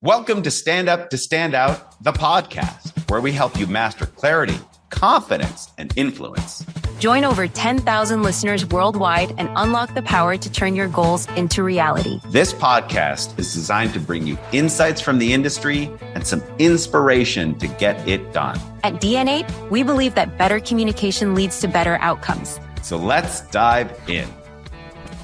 Welcome to Stand Up to Stand Out, the podcast, where we help you master clarity, confidence, and influence. Join over 10,000 listeners worldwide and unlock the power to turn your goals into reality. This podcast is designed to bring you insights from the industry and some inspiration to get it done. At DNA, we believe that better communication leads to better outcomes. So let's dive in.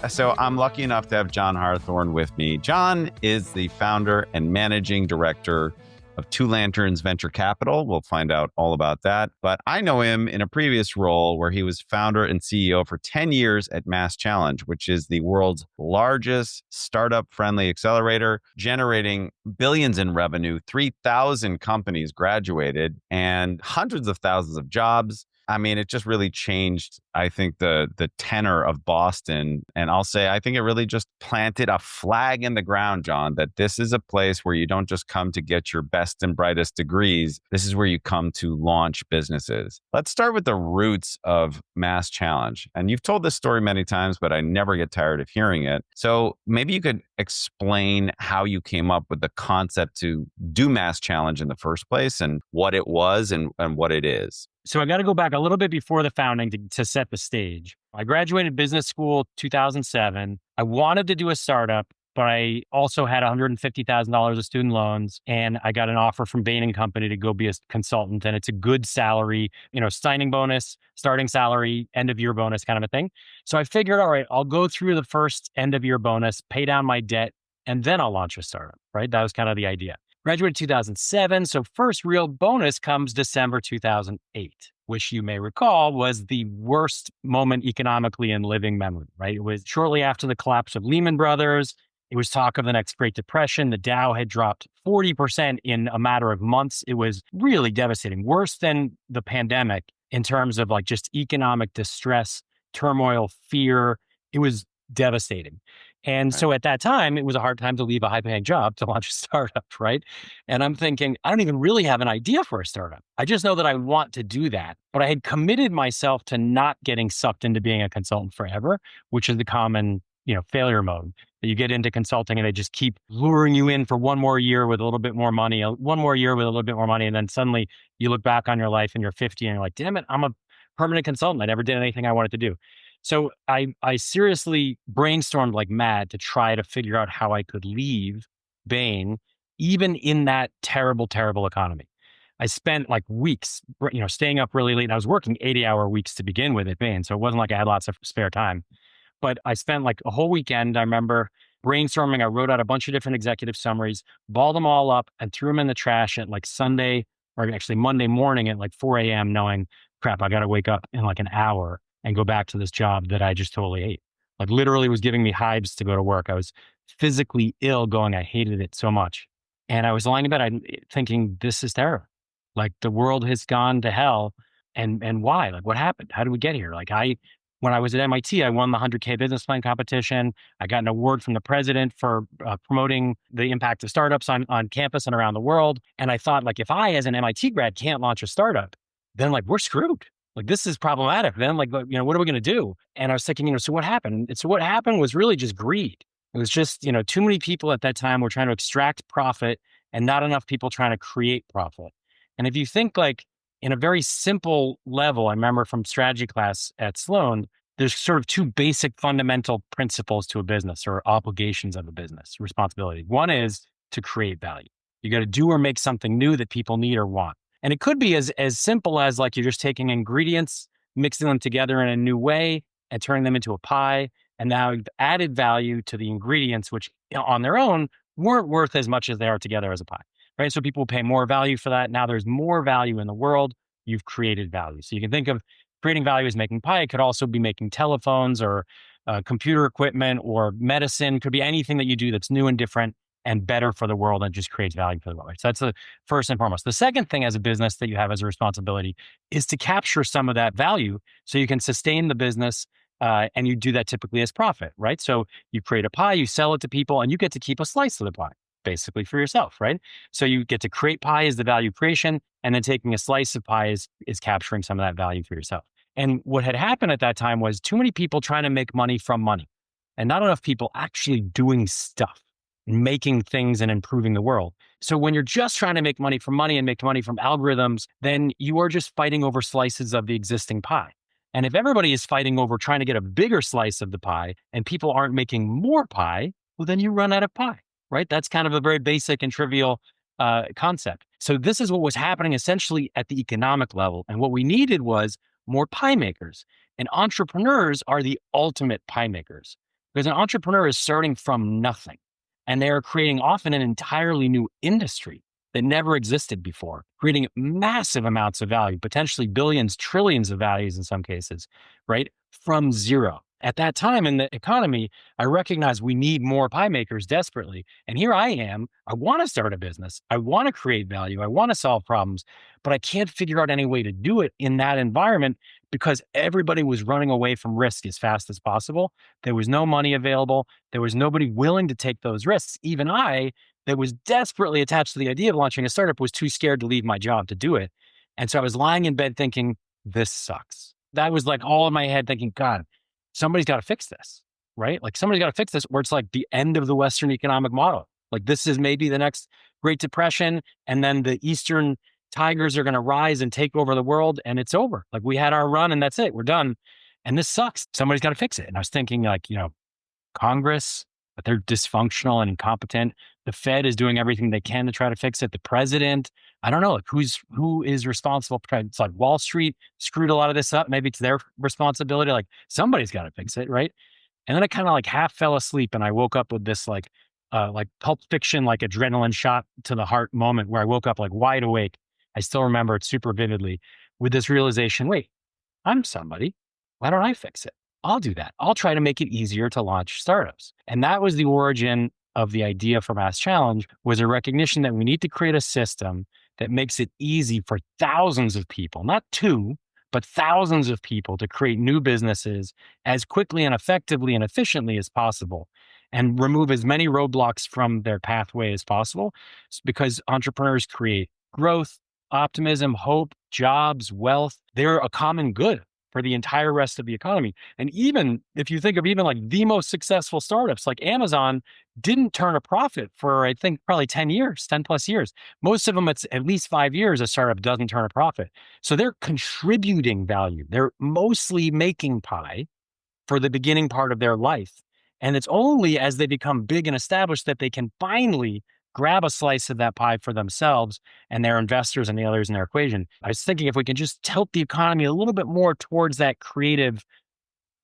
So I'm lucky enough to have John Harthorne with me. John is the founder and managing director of Two Lanterns Venture Capital. We'll find out all about that. But I know him in a previous role where he was founder and CEO for 10 years at MassChallenge, which is the world's largest startup-friendly accelerator, generating billions in revenue. 3,000 companies graduated and hundreds of thousands of jobs. I mean, it just really changed, I think, the tenor of Boston. And I'll say, I think it really just planted a flag in the ground, John, that this is a place where you don't just come to get your best and brightest degrees. This is where you come to launch businesses. Let's start with the roots of MassChallenge. And you've told this story many times, but I never get tired of hearing it. So maybe you could explain how you came up with the concept to do MassChallenge in the first place and what it was and what it is. So I got to go back a little bit before the founding to set the stage. I graduated business school 2007. I wanted to do a startup, but I also had $150,000 of student loans, and I got an offer from Bain & Company to go be a consultant, and it's a good salary, signing bonus, starting salary, end of year bonus kind of a thing. So I figured, all right, I'll go through the first end of year bonus, pay down my debt, and then I'll launch a startup, right? That was kind of the idea. Graduated 2007, so first real bonus comes December 2008, which you may recall was the worst moment economically in living memory, right? It was shortly after the collapse of Lehman Brothers. It was talk of the next Great Depression. The Dow had dropped 40% in a matter of months. It was really devastating, worse than the pandemic in terms of like just economic distress, turmoil, fear. It was devastating. And so at that time, it was a hard time to leave a high-paying job to launch a startup, right? And I'm thinking, I don't even really have an idea for a startup. I just know that I want to do that. But I had committed myself to not getting sucked into being a consultant forever, which is the common, failure mode. That you get into consulting and they just keep luring you in for one more year with a little bit more money, and then suddenly you look back on your life and you're 50 and you're like, damn it, I'm a permanent consultant. I never did anything I wanted to do. So I seriously brainstormed like mad to try to figure out how I could leave Bain, even in that terrible, terrible economy. I spent like weeks, staying up really late. And I was working 80-hour weeks to begin with at Bain. So it wasn't like I had lots of spare time. But I spent like a whole weekend, I remember brainstorming. I wrote out a bunch of different executive summaries, balled them all up and threw them in the trash at like Monday morning at like 4 a.m. knowing, crap, I got to wake up in like an hour and go back to this job that I just totally hate. Like literally was giving me hives to go to work. I was physically ill going, I hated it so much. And I was lying in bed thinking, this is terrible. Like the world has gone to hell. And why? Like what happened? How did we get here? When I was at MIT, I won the 100K business plan competition. I got an award from the president for promoting the impact of startups on campus and around the world. And I thought like, if I as an MIT grad can't launch a startup, then like we're screwed. Like, this is problematic. Then, what are we going to do? And I was thinking, so what happened? And so what happened was really just greed. It was just, too many people at that time were trying to extract profit and not enough people trying to create profit. And if you think like in a very simple level, I remember from strategy class at Sloan, there's sort of two basic fundamental principles to a business or obligations of a business, responsibility. One is to create value. You got to do or make something new that people need or want. And it could be as simple as like you're just taking ingredients, mixing them together in a new way and turning them into a pie. And now you've added value to the ingredients, which on their own weren't worth as much as they are together as a pie, right? So people pay more value for that. Now there's more value in the world. You've created value. So you can think of creating value as making pie. It could also be making telephones or computer equipment or medicine. It could be anything that you do that's new and different and better for the world and just creates value for the world. So that's the first and foremost. The second thing as a business that you have as a responsibility is to capture some of that value so you can sustain the business and you do that typically as profit, right? So you create a pie, you sell it to people, and you get to keep a slice of the pie, basically for yourself, right? So you get to create pie as the value creation, and then taking a slice of pie is capturing some of that value for yourself. And what had happened at that time was too many people trying to make money from money and not enough people actually doing stuff. making things and improving the world. So when you're just trying to make money from money and make money from algorithms, then you are just fighting over slices of the existing pie. And if everybody is fighting over trying to get a bigger slice of the pie and people aren't making more pie, well, then you run out of pie, right? That's kind of a very basic and trivial concept. So this is what was happening essentially at the economic level. And what we needed was more pie makers. And entrepreneurs are the ultimate pie makers because an entrepreneur is starting from nothing. And they are creating often an entirely new industry that never existed before, creating massive amounts of value, potentially billions, trillions of values in some cases, right? From zero. At that time in the economy, I recognized we need more pie makers desperately. And here I am. I want to start a business. I want to create value. I want to solve problems, but I can't figure out any way to do it in that environment because everybody was running away from risk as fast as possible. There was no money available. There was nobody willing to take those risks. Even I, that was desperately attached to the idea of launching a startup, was too scared to leave my job to do it. And so I was lying in bed thinking, this sucks. That was like all in my head thinking, God, somebody's got to fix this, right? Like somebody's got to fix this, or it's like the end of the Western economic model. Like this is maybe the next Great Depression, and then the Eastern tigers are going to rise and take over the world, and it's over. Like we had our run, and that's it. We're done, and this sucks. Somebody's got to fix it. And I was thinking, like, Congress, but they're dysfunctional and incompetent. The Fed is doing everything they can to try to fix it. The president, I don't know, like who is responsible for trying. It's like Wall Street screwed a lot of this up. Maybe it's their responsibility. Like somebody's got to fix it, right? And then I kind of like half fell asleep, and I woke up with this like Pulp Fiction, like adrenaline shot to the heart moment where I woke up like wide awake. I still remember it super vividly with this realization: wait, I'm somebody. Why don't I fix it? I'll do that. I'll try to make it easier to launch startups. And that was the origin of the idea for MassChallenge, was a recognition that we need to create a system that makes it easy for thousands of people, not two, but thousands of people to create new businesses as quickly and effectively and efficiently as possible and remove as many roadblocks from their pathway as possible, because entrepreneurs create growth, optimism, hope, jobs, wealth. They're a common good for the entire rest of the economy. And even if you think of even like the most successful startups, like Amazon didn't turn a profit for, I think, probably 10 years, 10 plus years. Most of them, it's at least 5 years a startup doesn't turn a profit. So they're contributing value. They're mostly making pie for the beginning part of their life. And it's only as they become big and established that they can finally grab a slice of that pie for themselves and their investors and the others in their equation. I was thinking if we can just tilt the economy a little bit more towards that creative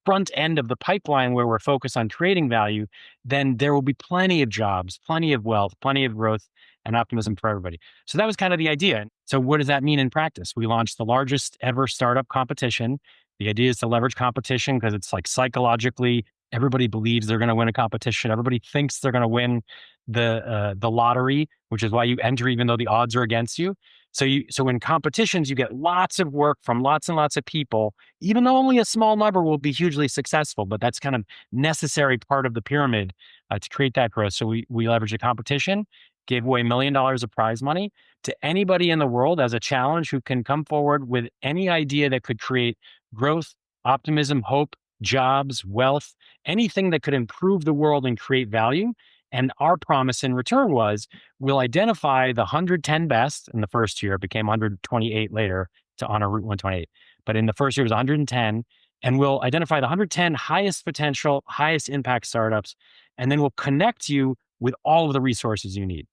front end of the pipeline where we're focused on creating value, then there will be plenty of jobs, plenty of wealth, plenty of growth and optimism for everybody. So that was kind of the idea. So what does that mean in practice? We launched the largest ever startup competition. The idea is to leverage competition because it's like psychologically, everybody believes they're going to win a competition. Everybody thinks they're going to win the lottery, which is why you enter even though the odds are against you. So in competitions, you get lots of work from lots and lots of people, even though only a small number will be hugely successful, but that's kind of necessary part of the pyramid to create that growth. So we leverage a competition, gave away $1 million of prize money to anybody in the world as a challenge who can come forward with any idea that could create growth, optimism, hope, jobs, wealth, anything that could improve the world and create value. And our promise in return was we'll identify the 110 best in the first year. It became 128 later to honor Route 128. But in the first year, it was 110. And we'll identify the 110 highest potential, highest impact startups. And then we'll connect you with all of the resources you need.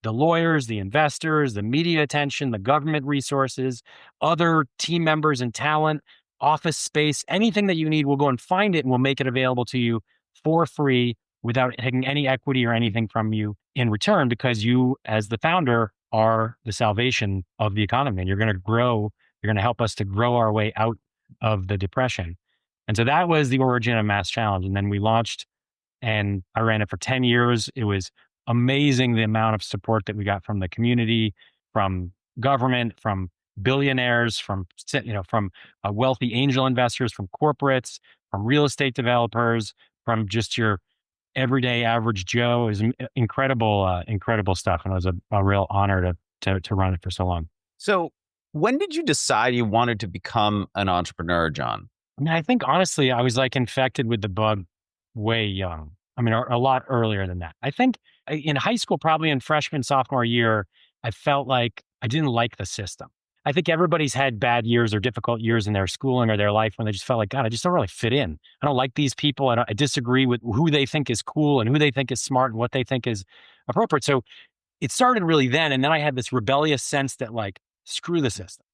The lawyers, the investors, the media attention, the government resources, other team members and talent, office space, anything that you need, we'll go and find it and we'll make it available to you for free without taking any equity or anything from you in return, because you, as the founder, are the salvation of the economy. And you're going to grow, you're going to help us to grow our way out of the depression. And so that was the origin of MassChallenge. And then we launched and I ran it for 10 years. It was amazing the amount of support that we got from the community, from government, from billionaires, from wealthy angel investors, from corporates, from real estate developers, from just your everyday average Joe. Is incredible stuff. And it was a real honor to run it for so long. So when did you decide you wanted to become an entrepreneur, John? I mean, I think honestly, I was like infected with the bug way young. I mean, a lot earlier than that. I think in high school, probably in freshman, sophomore year, I felt like I didn't like the system. I think everybody's had bad years or difficult years in their schooling or their life when they just felt like, God, I just don't really fit in. I don't like these people. I disagree with who they think is cool and who they think is smart and what they think is appropriate. So it started really then. And then I had this rebellious sense that like, screw the system.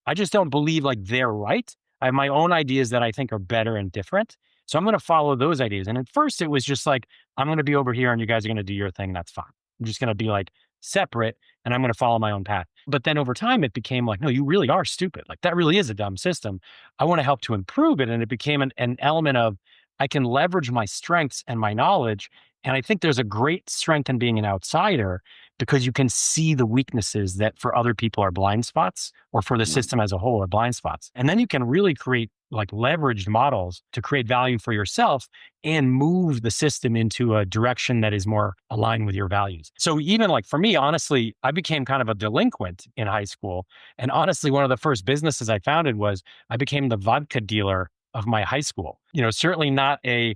I just don't believe like they're right. I have my own ideas that I think are better and different. So I'm going to follow those ideas. And at first it was just like, I'm going to be over here and you guys are going to do your thing. That's fine. I'm just going to be like separate and I'm going to follow my own path. But then over time it became like, no, you really are stupid. Like that really is a dumb system. I want to help to improve it. And it became an element of I can leverage my strengths and my knowledge. And I think there's a great strength in being an outsider because you can see the weaknesses that for other people are blind spots or for the system as a whole are blind spots. And then you can really create like leveraged models to create value for yourself and move the system into a direction that is more aligned with your values. So even like for me, honestly, I became kind of a delinquent in high school. And honestly, one of the first businesses I founded was I became the vodka dealer of my high school. Certainly not a,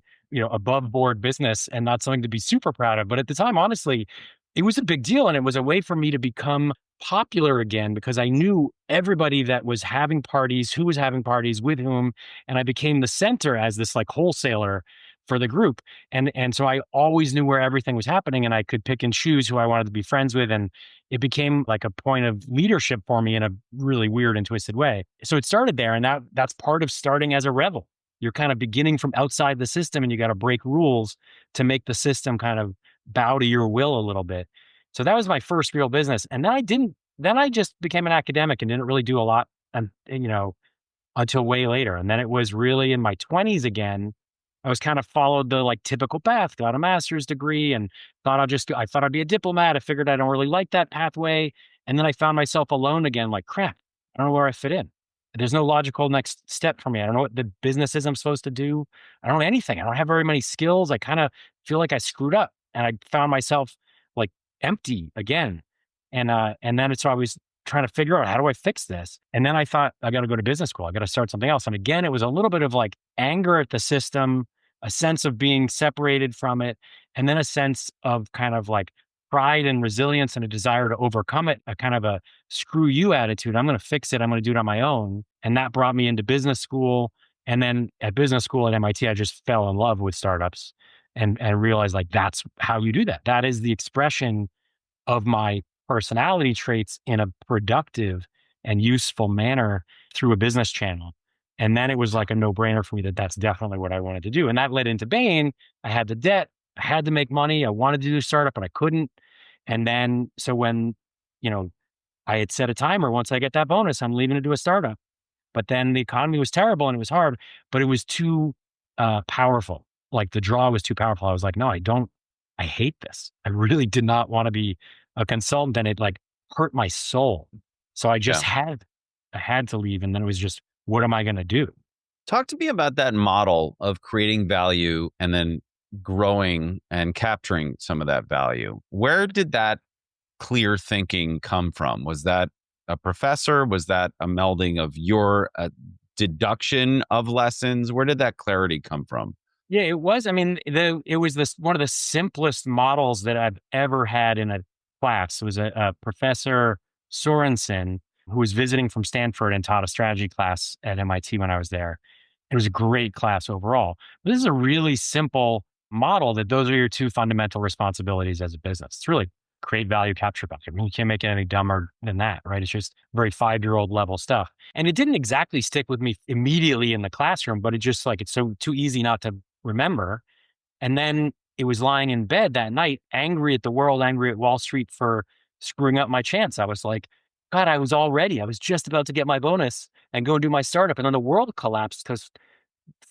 above board business and not something to be super proud of. But at the time, honestly, it was a big deal. And it was a way for me to become popular again because I knew everybody that was having parties, who was having parties with whom. And I became the center as this like wholesaler for the group. And so I always knew where everything was happening and I could pick and choose who I wanted to be friends with. And it became like a point of leadership for me in a really weird and twisted way. So it started there. And that's part of starting as a rebel. You're kind of beginning from outside the system and you got to break rules to make the system kind of bow to your will a little bit. So that was my first real business. And then I just became an academic and didn't really do a lot and, until way later. And then it was really in my 20s again. I was kind of followed the like typical path, got a master's degree and I thought I'd be a diplomat. I figured I don't really like that pathway. And then I found myself alone again, like crap, I don't know where I fit in. There's no logical next step for me. I don't know what the business is I'm supposed to do. I don't know anything. I don't have very many skills. I kind of feel like I screwed up and I found myself like empty again. And then so I was trying to figure out how do I fix this? And then I thought I got to go to business school. I got to start something else. And again, it was a little bit of like anger at the system, a sense of being separated from it, and then a sense of kind of like pride and resilience and a desire to overcome it, a kind of a screw you attitude. I'm going to fix it. I'm going to do it on my own. And that brought me into business school. And then at business school at MIT, I just fell in love with startups and realized like, that's how you do that. That is the expression of my personality traits in a productive and useful manner through a business channel. And then it was like a no-brainer for me that that's definitely what I wanted to do. And that led into Bain. I had the debt. I had to make money. I wanted to do a startup, but I couldn't. And then, so when, I had set a timer, once I get that bonus, I'm leaving to do a startup. But then the economy was terrible and it was hard, but it was too powerful. Like the draw was too powerful. I was like, no, I hate this. I really did not want to be a consultant and it like hurt my soul. So I just I had to leave. And then it was just, what am I going to do? Talk to me about that model of creating value and then growing and capturing some of that value. Where did that clear thinking come from? Was that a professor? Was that a melding of your deduction of lessons? Where did that clarity come from? Yeah, it was. I mean, it was one of the simplest models that I've ever had in a class. It was a Professor Sorensen who was visiting from Stanford and taught a strategy class at MIT when I was there. It was a great class overall. But this is a really simple model that those are your two fundamental responsibilities as a business. It's really create value, capture value. I mean, you can't make it any dumber than that, right? It's just very 5-year-old level stuff. And it didn't exactly stick with me immediately in the classroom, but it just like, it's so too easy not to remember. And then it was lying in bed that night, angry at the world, angry at Wall Street for screwing up my chance. I was like, God, I was just about to get my bonus and go and do my startup. And then the world collapsed because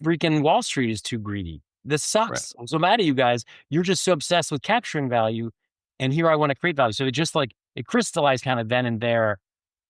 freaking Wall Street is too greedy. This sucks. Right. I'm so mad at you guys. You're just so obsessed with capturing value. And here I want to create value. So it just like, it crystallized kind of then and there.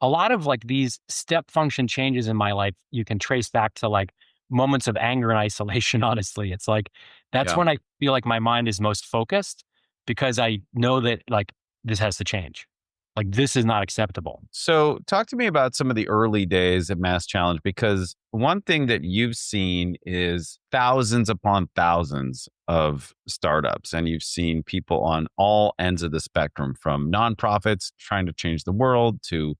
A lot of like these step function changes in my life, you can trace back to like moments of anger and isolation, honestly. It's like, that's when I feel like my mind is most focused because I know that like this has to change. Like this is not acceptable. So talk to me about some of the early days at MassChallenge, because one thing that you've seen is thousands upon thousands of startups, and you've seen people on all ends of the spectrum, from nonprofits trying to change the world to,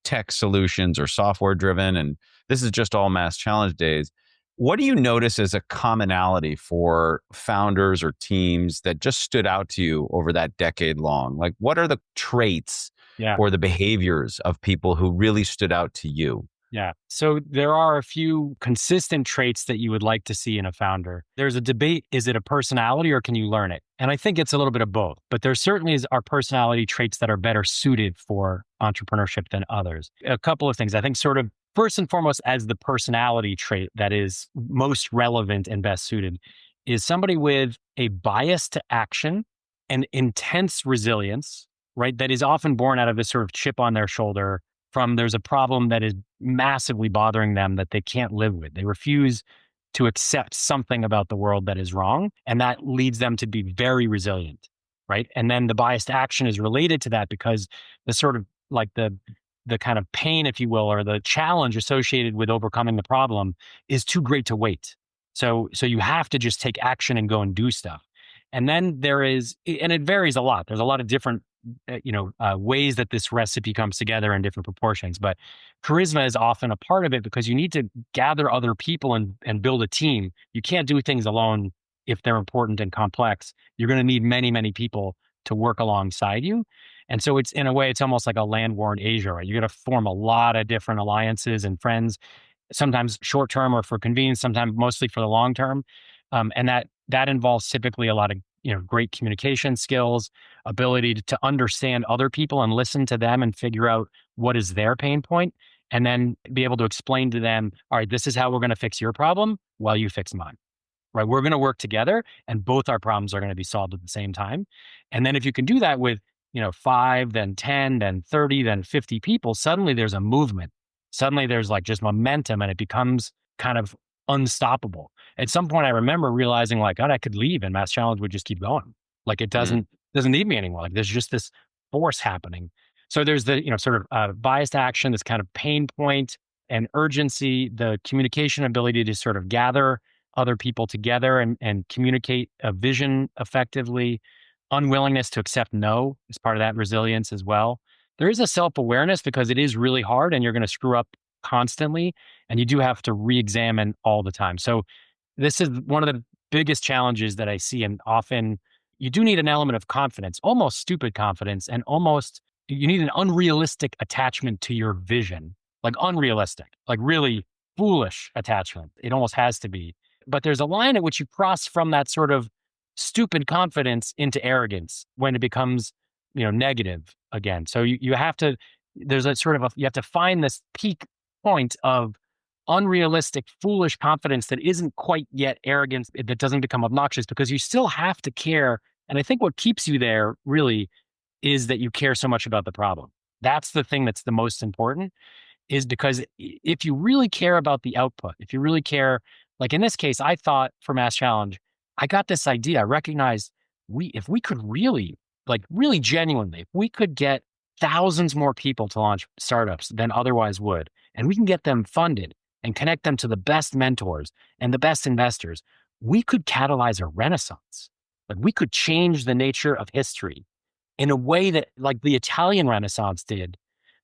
tech solutions or software driven. And this is just all MassChallenge days. What do you notice as a commonality for founders or teams that just stood out to you over that decade long? Like, what are the traits Yeah. or the behaviors of people who really stood out to you? Yeah. So there are a few consistent traits that you would like to see in a founder. There's a debate, is it a personality or can you learn it? And I think it's a little bit of both, but there certainly are personality traits that are better suited for entrepreneurship than others. A couple of things. I think sort of first and foremost, as the personality trait that is most relevant and best suited is somebody with a bias to action and intense resilience, right? That is often born out of this sort of chip on their shoulder from there's a problem that is massively bothering them that they can't live with. They refuse to accept something about the world that is wrong. And that leads them to be very resilient, right? And then the biased action is related to that because the sort of like the kind of pain, if you will, or the challenge associated with overcoming the problem is too great to wait. So you have to just take action and go and do stuff. And then there is, and it varies a lot. There's a lot of different ways that this recipe comes together in different proportions. But charisma is often a part of it because you need to gather other people and build a team. You can't do things alone if they're important and complex. You're going to need many, many people to work alongside you. And so it's, in a way, it's almost like a land war in Asia, right? You're going to form a lot of different alliances and friends, sometimes short term or for convenience, sometimes mostly for the long term. And that involves typically a lot of great communication skills, ability to understand other people and listen to them and figure out what is their pain point, and then be able to explain to them, all right, this is how we're going to fix your problem while you fix mine, right? We're going to work together and both our problems are going to be solved at the same time. And then if you can do that with, 5, then 10, then 30, then 50 people, suddenly there's a movement. Suddenly there's like just momentum and it becomes kind of unstoppable. At some point, I remember realizing like, God, I could leave and MassChallenge would just keep going. Like it doesn't need me anymore. Like there's just this force happening. So there's the, sort of biased action, this kind of pain point and urgency, the communication ability to sort of gather other people together and communicate a vision effectively, unwillingness to accept no is part of that resilience as well. There is a self-awareness because it is really hard and you're going to screw up constantly and you do have to re-examine all the time. So this is one of the biggest challenges that I see. And often you do need an element of confidence, almost stupid confidence, and almost you need an unrealistic attachment to your vision, like unrealistic, like really foolish attachment. It almost has to be. But there's a line at which you cross from that sort of stupid confidence into arrogance when it becomes, negative again. So you have to, there's a sort of, you have to find this peak point of unrealistic, foolish confidence that isn't quite yet arrogance, that doesn't become obnoxious because you still have to care. And I think what keeps you there really is that you care so much about the problem. That's the thing that's the most important, is because if you really care about the output, if you really care, like in this case, I thought for MassChallenge, I got this idea. I recognized if we could really, like really genuinely, if we could get thousands more people to launch startups than otherwise would, and we can get them funded and connect them to the best mentors and the best investors, we could catalyze a renaissance. Like we could change the nature of history in a way that like the Italian Renaissance did,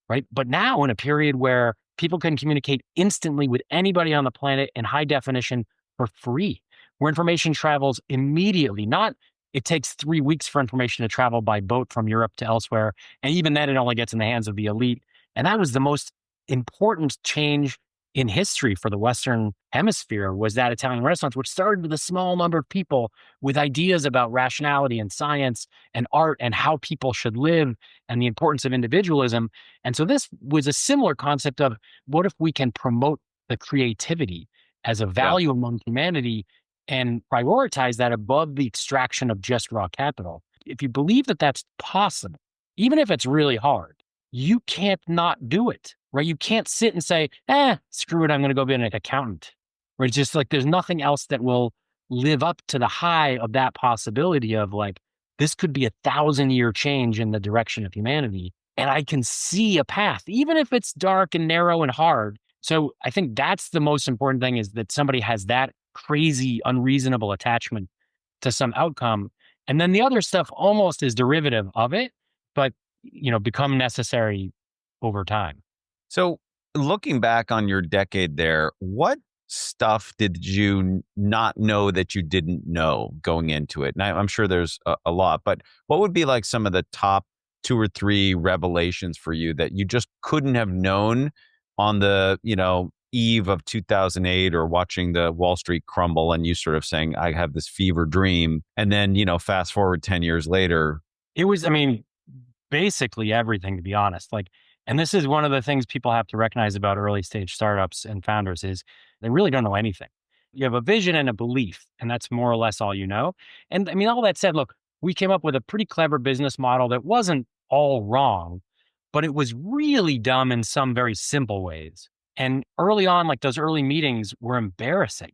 right? But now in a period where people can communicate instantly with anybody on the planet in high definition for free, where information travels immediately, not it takes 3 weeks for information to travel by boat from Europe to elsewhere. And even then it only gets in the hands of the elite. And that was the most important change in history for the Western hemisphere, was that Italian Renaissance, which started with a small number of people with ideas about rationality and science and art and how people should live and the importance of individualism. And so this was a similar concept of what if we can promote the creativity as a value among humanity and prioritize that above the extraction of just raw capital. If you believe that that's possible, even if it's really hard, you can't not do it, right? You can't sit and say, screw it, I'm going to go be an accountant. Right? It's just like there's nothing else that will live up to the high of that possibility of like, this could be 1,000-year change in the direction of humanity. And I can see a path, even if it's dark and narrow and hard. So I think that's the most important thing, is that somebody has that crazy, unreasonable attachment to some outcome. And then the other stuff almost is derivative of it, but become necessary over time. So looking back on your decade there, what stuff did you not know that you didn't know going into it? And I'm sure there's a lot, but what would be like some of the top 2 or 3 revelations for you that you just couldn't have known on the, eve of 2008 or watching the Wall Street crumble and you sort of saying, I have this fever dream. And then, fast forward 10 years later. It was, basically everything, to be honest. And this is one of the things people have to recognize about early stage startups and founders is they really don't know anything. You have a vision and a belief, and that's more or less all you know. And all that said, look, we came up with a pretty clever business model that wasn't all wrong, but it was really dumb in some very simple ways. And early on, those early meetings were embarrassing.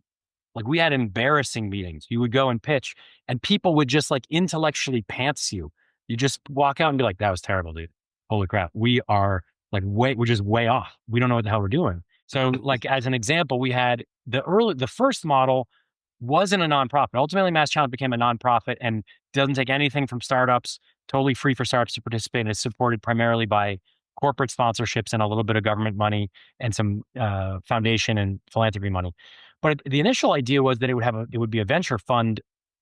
We had embarrassing meetings. You would go and pitch and people would just intellectually pants you. You just walk out and be like, that was terrible, dude. Holy crap. We are we're just way off. We don't know what the hell we're doing. So as an example, we had the first model wasn't a nonprofit. Ultimately, MassChallenge became a nonprofit and doesn't take anything from startups, totally free for startups to participate, and is supported primarily by corporate sponsorships and a little bit of government money and some foundation and philanthropy money. But the initial idea was that it would be a venture fund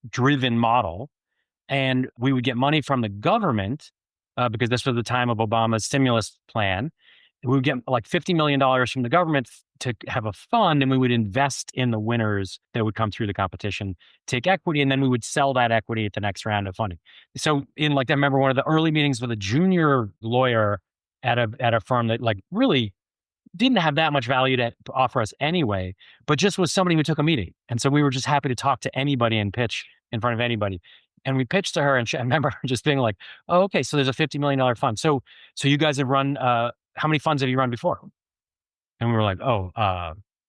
driven model, and we would get money from the government because this was the time of Obama's stimulus plan. We would get $50 million from the government to have a fund, and we would invest in the winners that would come through the competition, take equity, and then we would sell that equity at the next round of funding. So I remember one of the early meetings with a junior lawyer at a firm that really didn't have that much value to offer us anyway, but just was somebody who took a meeting. And so we were just happy to talk to anybody and pitch in front of anybody. And we pitched to her, and I remember her just being like, oh, okay, so there's a $50 million fund. So you guys have run, how many funds have you run before? And we were like,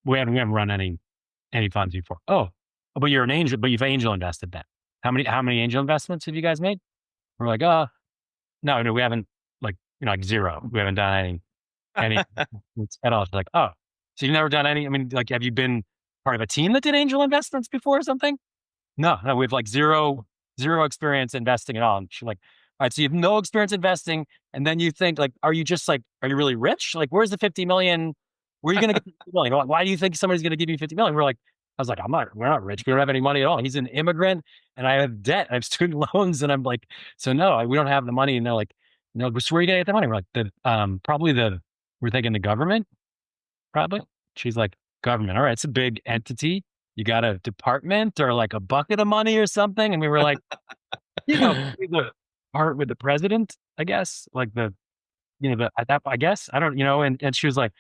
we haven't run any funds before. Oh, but you're an angel, but you've angel invested then. How many angel investments have you guys made? We're like, no, we haven't, zero. We haven't done any at all. She's like, oh, so you've never done any, have you been part of a team that did angel investments before or something? No, we have zero experience investing at all. And she's like, all right, so you have no experience investing. And then you think are you just are you really rich? Where's the 50 million? Where are you going to get 50 million? Why do you think somebody's going to give you 50 million? I was like, we're not rich. We don't have any money at all. He's an immigrant and I have debt. I have student loans. And I'm like, so no, we don't have the money. And they're like, no, so where are you going to get the money? We're like, we're thinking the government, probably. She's like, government. All right, it's a big entity. You got a department or a bucket of money or something. And we were like, the part with the president, I guess, I guess, I don't, and she was like,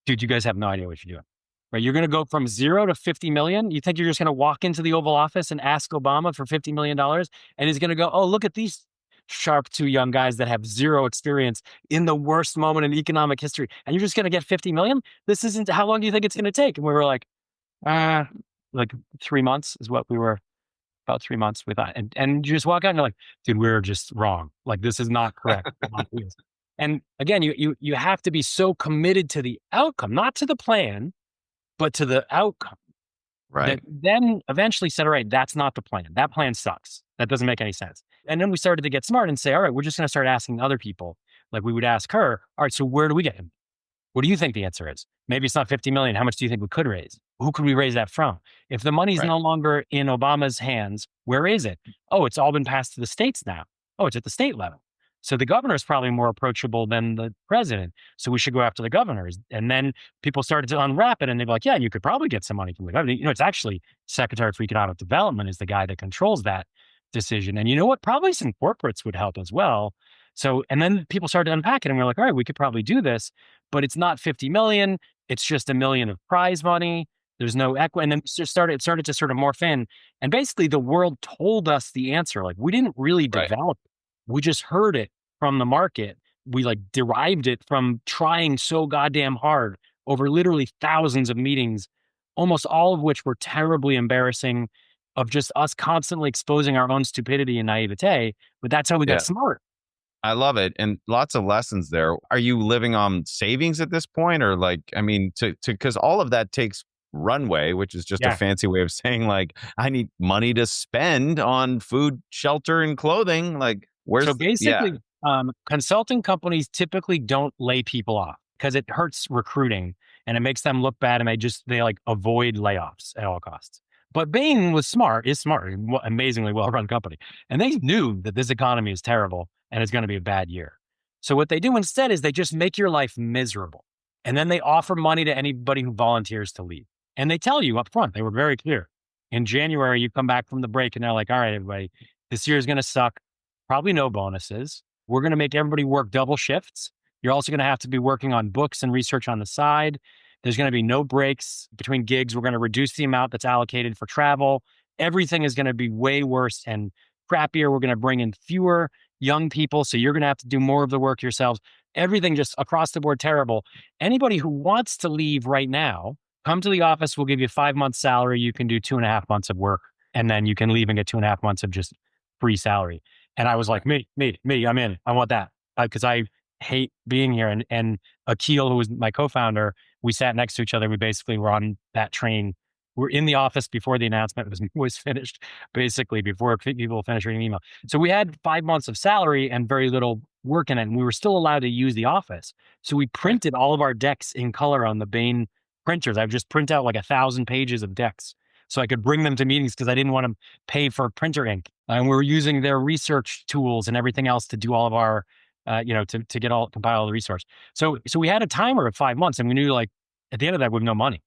dude, you guys have no idea what you're doing, right? You're going to go from 0 to 50 million. You think you're just going to walk into the Oval Office and ask Obama for $50 million and he's going to go, oh, look at these sharp 2 young guys that have zero experience in the worst moment in economic history. And you're just going to get 50 million. This isn't, how long do you think it's going to take? And we were like 3 months is what we were, about 3 months with that. And you just walk out and you're like, dude, we're just wrong. This is not correct. And again, you have to be so committed to the outcome, not to the plan, but to the outcome. Right. Then eventually said, all right, that's not the plan. That plan sucks. That doesn't make any sense. And then we started to get smart and say, all right, we're just going to start asking other people. We would ask her, all right, so where do we get him? What do you think the answer is? Maybe it's not 50 million. How much do you think we could raise? Who could we raise that from? If the money's no longer in Obama's hands, where is it? Oh, it's all been passed to the states now. Oh, it's at the state level. So the governor is probably more approachable than the president. So we should go after the governors. And then people started to unwrap it and they'd be like, yeah, you could probably get some money from the governor. It's actually Secretary for Economic Development is the guy that controls that decision. And you know what? Probably some corporates would help as well. So, and then people started to unpack it and we're like, all right, we could probably do this, but it's not 50 million. It's just $1 million of prize money. There's no equity. And then it started to sort of morph in. And basically the world told us the answer. We didn't really develop it. We just heard it from the market. We derived it from trying so goddamn hard over literally thousands of meetings, almost all of which were terribly embarrassing of just us constantly exposing our own stupidity and naivete. But that's how we got smart. I love it. And lots of lessons there. Are you living on savings at this point? Or because all of that takes runway, which is just a Yeah. fancy way of saying like, I need money to spend on food, shelter, and clothing. Like, So where's yeah, basically, consulting companies typically don't lay people off because it hurts recruiting and it makes them look bad, and they like avoid layoffs at all costs. But Bain is smart, amazingly well run company. And they knew that this economy is terrible and it's going to be a bad year. So what they do instead is they just make your life miserable. And then they offer money to anybody who volunteers to leave. And they tell you up front, they were very clear. In January, you come back from the break and they're like, all right, everybody, this year is going to suck. Probably no bonuses. We're going to make everybody work double shifts. You're also going to have to be working on books and research on the side. There's going to be no breaks between gigs. We're going to reduce the amount that's allocated for travel. Everything is going to be way worse and crappier. We're going to bring in fewer young people. So you're going to have to do more of the work yourselves. Everything just across the board terrible. Anybody who wants to leave right now, come to the office. We'll give you 5 months salary. You can do 2.5 months of work, and then you can leave and get 2.5 months of just free salary. And I was like, me, I'm in. I want that because I hate being here. And Akil, who was my co-founder, we sat next to each other. We basically were on that train. We're in the office before the announcement was finished, basically before people finished reading the email. So we had 5 months of salary and very little work in it. And we were still allowed to use the office. So we printed all of our decks in color on the Bain printers. I would just print out like 1,000 pages of decks so I could bring them to meetings because I didn't want to pay for printer ink. And we were using their research tools and everything else to do all of our, to compile all the resource. So we had a timer of 5 months, and we knew like at the end of that, we have no money.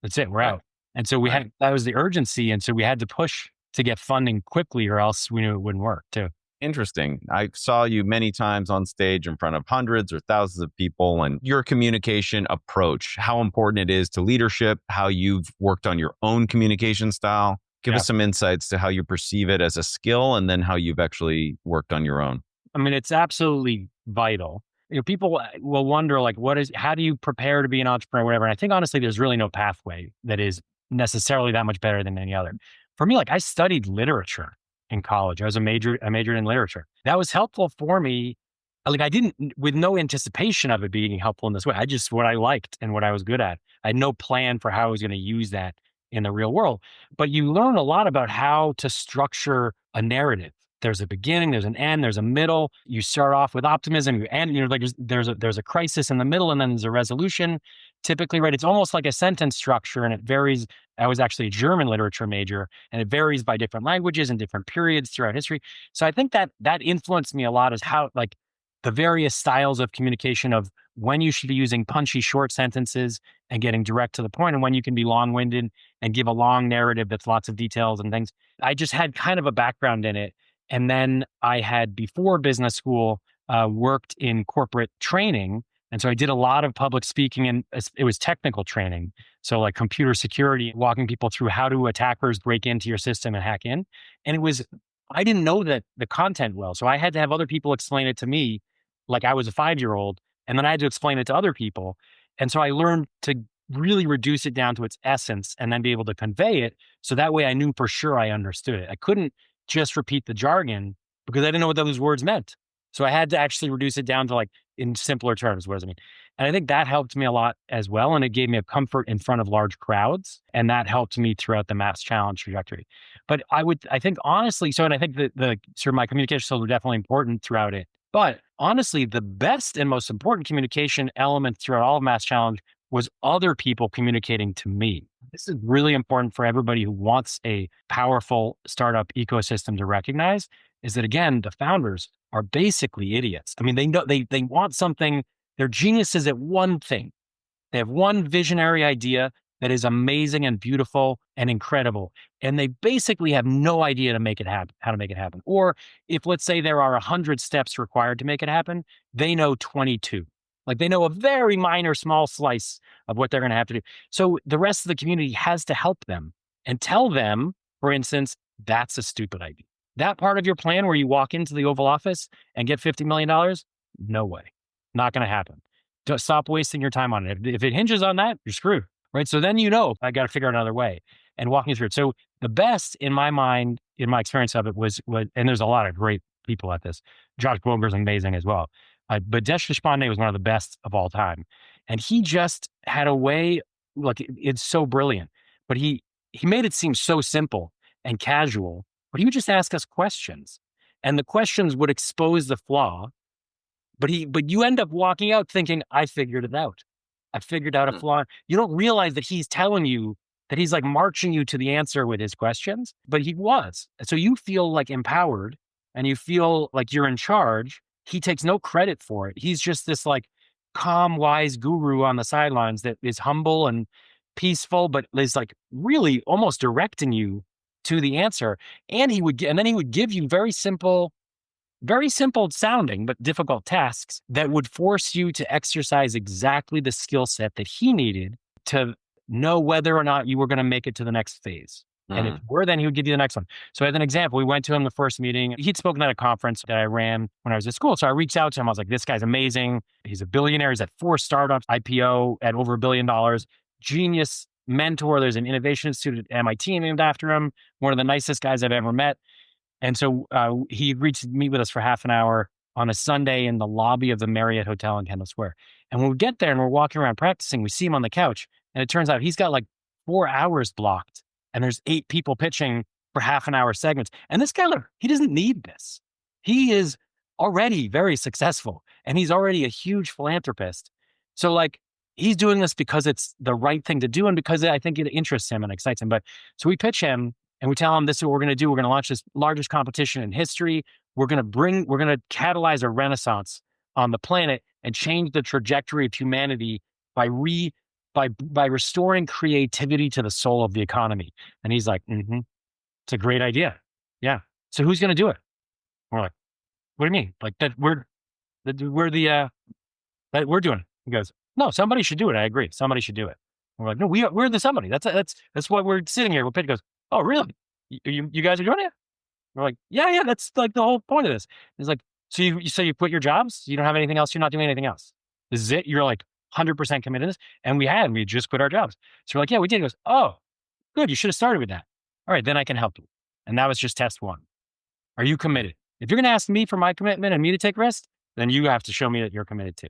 That's it. We're out. And so that was the urgency. And so we had to push to get funding quickly, or else we knew it wouldn't work too. Interesting. I saw you many times on stage in front of hundreds or thousands of people, and your communication approach, how important it is to leadership, how you've worked on your own communication style. Give us some insights to how you perceive it as a skill, and then how you've actually worked on your own. I mean, it's absolutely vital. People will wonder, like, how do you prepare to be an entrepreneur, or whatever. And I think honestly, there's really no pathway that is necessarily that much better than any other. For me, like I studied literature in college. I majored in literature. That was helpful for me. Like I didn't, with no anticipation of it being helpful in this way. I just, what I liked and what I was good at. I had no plan for how I was going to use that in the real world. But you learn a lot about how to structure a narrative. There's a beginning, there's an end, there's a middle. You start off with optimism, you end, like there's a crisis in the middle, and then there's a resolution. Typically, right? It's almost like a sentence structure, and it varies. I was actually a German literature major, and it varies by different languages and different periods throughout history. So I think that influenced me a lot, is how like the various styles of communication, of when you should be using punchy short sentences and getting direct to the point, and when you can be long-winded and give a long narrative that's lots of details and things. I just had kind of a background in it. And then I had, before business school, worked in corporate training. And so I did a lot of public speaking, and it was technical training. So like computer security, walking people through how do attackers break into your system and hack in. And I didn't know the content well. So I had to have other people explain it to me like I was a 5-year-old. And then I had to explain it to other people. And so I learned to really reduce it down to its essence and then be able to convey it. So that way I knew for sure I understood it. I couldn't just repeat the jargon because I didn't know what those words meant. So I had to actually reduce it down to like in simpler terms. What does it mean? And I think that helped me a lot as well. And it gave me a comfort in front of large crowds. And that helped me throughout the MassChallenge trajectory. But I think honestly, and I think the sort of my communication skills were definitely important throughout it. But honestly, the best and most important communication element throughout all of MassChallenge was other people communicating to me. This is really important for everybody who wants a powerful startup ecosystem to recognize, is that, again, the founders are basically idiots. I mean, they know they want something. They're geniuses at one thing. They have one visionary idea that is amazing and beautiful and incredible. And they basically have no idea how to make it happen. Or if, let's say, there are 100 steps required to make it happen, they know 22. Like they know a very minor, small slice of what they're going to have to do. So the rest of the community has to help them and tell them, for instance, that's a stupid idea. That part of your plan where you walk into the Oval Office and get $50 million, no way. Not going to happen. Don't stop wasting your time on it. If it hinges on that, you're screwed, right? So then I got to figure out another way and walking through it. So the best in my mind, in my experience of it was, and there's a lot of great people at this. Josh Boger's amazing as well. But Desh Deshpande was one of the best of all time. And he just had a way like it's so brilliant, but he made it seem so simple and casual, but he would just ask us questions and the questions would expose the flaw. But you end up walking out thinking, I figured it out. I figured out a flaw. You don't realize that he's telling you that he's like marching you to the answer with his questions, but he was. So you feel like empowered and you feel like you're in charge. He takes no credit for it. He's just this like calm, wise guru on the sidelines that is humble and peaceful, but is like really almost directing you to the answer. And then he would give you very simple sounding, but difficult tasks that would force you to exercise exactly the skill set that he needed to know whether or not you were going to make it to the next phase. And if you were, then he would give you the next one. So as an example, we went to him the first meeting. He'd spoken at a conference that I ran when I was at school. So I reached out to him. I was like, this guy's amazing. He's a billionaire. He's at 4 startups, IPO at over $1 billion. Genius mentor. There's an innovation institute at MIT named after him. One of the nicest guys I've ever met. And so he agreed to meet with us for half an hour on a Sunday in the lobby of the Marriott Hotel in Kendall Square. And when we get there and we're walking around practicing, we see him on the couch. And it turns out he's got like 4 hours blocked. And there's 8 people pitching for half an hour segments. And this guy, look, he doesn't need this. He is already very successful. And he's already a huge philanthropist. So like, he's doing this because it's the right thing to do. And because I think it interests him and excites him. But so we pitch him. And we tell him, this is what we're going to do. We're going to launch this largest competition in history. We're going to catalyze a renaissance on the planet and change the trajectory of humanity by restoring creativity to the soul of the economy. And he's like, it's a great idea. Yeah. So who's going to do it? We're like, what do you mean? Like that we're doing it. He goes, no, somebody should do it. I agree. Somebody should do it. We're like, no, we're the somebody. That's why we're sitting here. He goes, oh, really? You guys are doing it? We're like, yeah, that's like the whole point of this. It's like, so you quit your jobs? You don't have anything else? You're not doing anything else? This is it? You're like 100% committed to this? And we just quit our jobs. So we're like, yeah, we did. He goes, oh, good. You should have started with that. All right, then I can help you. And that was just test 1. Are you committed? If you're going to ask me for my commitment and me to take risks, then you have to show me that you're committed too.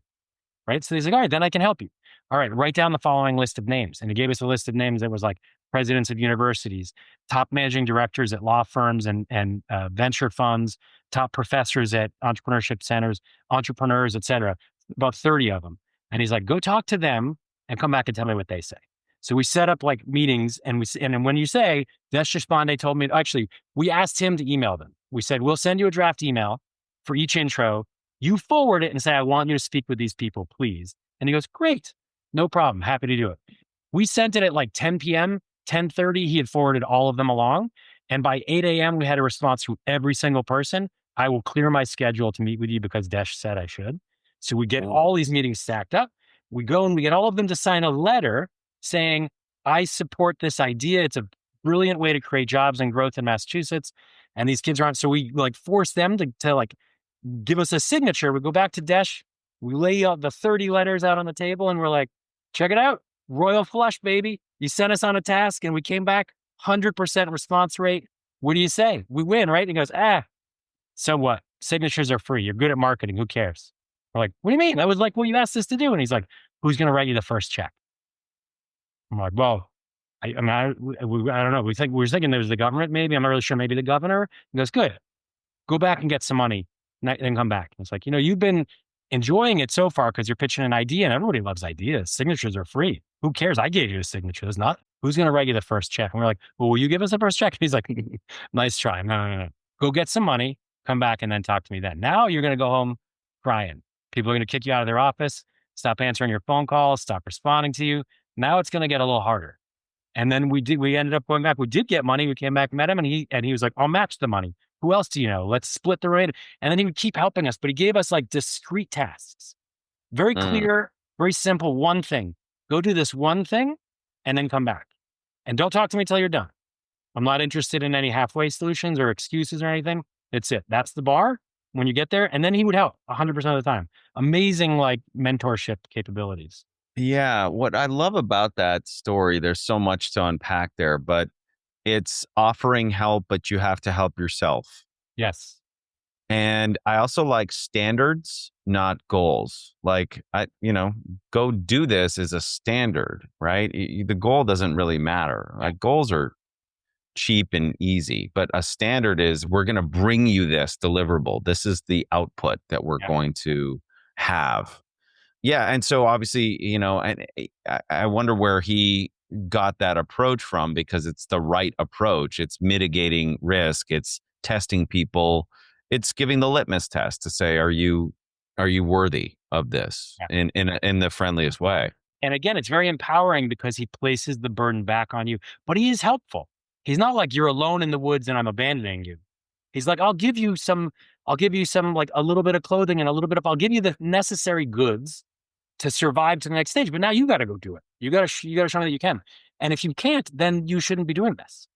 Right? So he's like, all right, then I can help you. All right, write down the following list of names. And he gave us a list of names that was like presidents of universities, top managing directors at law firms and venture funds, top professors at entrepreneurship centers, entrepreneurs, et cetera, about 30 of them. And he's like, go talk to them and come back and tell me what they say. So we set up like meetings and when you say, Desh Deshpande told me, actually, we asked him to email them. We said, we'll send you a draft email for each intro. You forward it and say, I want you to speak with these people, please. And he goes, great, no problem. Happy to do it. We sent it at like 10 p.m., 10:30. He had forwarded all of them along. And by 8 a.m., we had a response from every single person. I will clear my schedule to meet with you because Desh said I should. So we get all these meetings stacked up. We go and we get all of them to sign a letter saying, I support this idea. It's a brilliant way to create jobs and growth in Massachusetts. And these kids aren't. So we like force them to like give us a signature. We go back to Desh. We lay out the 30 letters out on the table and we're like, check it out. Royal flush, baby. You sent us on a task and we came back 100% response rate. What do you say? We win, right? And he goes, so what? Signatures are free. You're good at marketing. Who cares? We're like, what do you mean? I was like, well, you asked us to do. And he's like, who's going to write you the first check? I'm like, well, I don't know. We were thinking there was the government, maybe. I'm not really sure. Maybe the governor. He goes, good. Go back and get some money and then come back. And it's like, you've been enjoying it so far because you're pitching an idea and everybody loves ideas. Signatures are free. Who cares? I gave you a signature. It's not. Who's going to write you the first check? And we're like, well, will you give us the first check? And he's like, nice try. No. Go get some money, come back and then talk to me then. Now you're going to go home crying. People are going to kick you out of their office, stop answering your phone calls, stop responding to you. Now it's going to get a little harder. And then we ended up going back. We did get money. We came back, met him, and he was like, I'll match the money. Who else do you know? Let's split the rate. And then he would keep helping us, but he gave us like discrete tasks. Very clear, very simple, one thing. Go do this one thing and then come back. And don't talk to me till you're done. I'm not interested in any halfway solutions or excuses or anything. It's it. That's the bar when you get there. And then he would help 100% of the time. Amazing like mentorship capabilities. Yeah. What I love about that story, there's so much to unpack there, but it's offering help, but you have to help yourself. Yes. And I also like standards, not goals. Like go do this is a standard, right? The goal doesn't really matter. Like goals are cheap and easy, but a standard is we're going to bring you this deliverable. This is the output that we're going to have. Yeah. And so obviously, and I wonder where he got that approach from, because it's the right approach. It's mitigating risk. It's testing people. It's giving the litmus test to say, are you worthy of this in the friendliest way? And again, it's very empowering because he places the burden back on you, but he is helpful. He's not like you're alone in the woods and I'm abandoning you. He's like, I'll give you some like a little bit of clothing and a little bit of, I'll give you the necessary goods to survive to the next stage. But now you got to go do it. You got to show me that you can. And if you can't, then you shouldn't be doing this.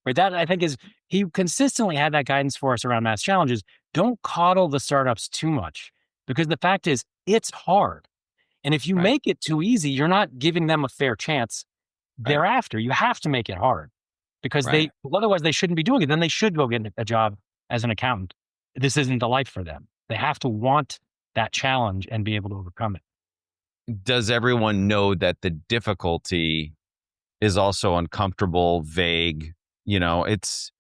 Right. That I think is, he consistently had that guidance for us around MassChallenge is don't coddle the startups too much, because the fact is it's hard. And if you make it too easy, you're not giving them a fair chance thereafter. You have to make it hard, because otherwise they shouldn't be doing it. Then they should go get a job as an accountant. This isn't the life for them. They have to want that challenge and be able to overcome it. Does everyone know that the difficulty is also uncomfortable, vague? It's